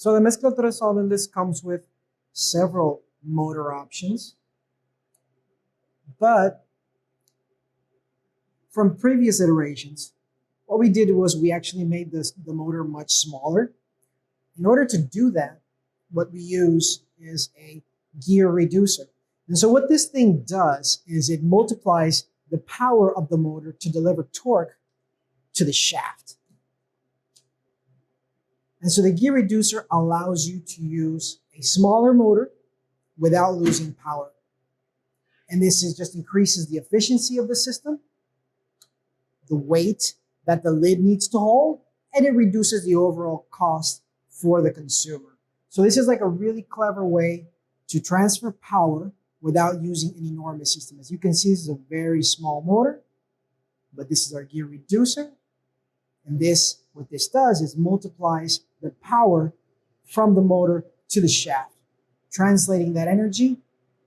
So the Mesclatore solventless comes with several motor options, but from previous iterations, what we did was we actually made the motor much smaller. In order to do that, what we use is a gear reducer. And so what this thing does is it multiplies the power of the motor to deliver torque to the shaft. And so the gear reducer allows you to use a smaller motor without losing power. And this just increases the efficiency of the system, the weight that the lid needs to hold, and it reduces the overall cost for the consumer. So this is like a really clever way to transfer power without using an enormous system. As you can see, this is a very small motor, but this is our gear reducer. And what this does is multiplies the power from the motor to the shaft, translating that energy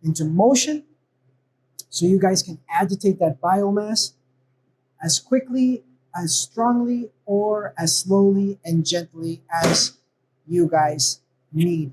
into motion so you guys can agitate that biomass as quickly, as strongly, or as slowly and gently as you guys need.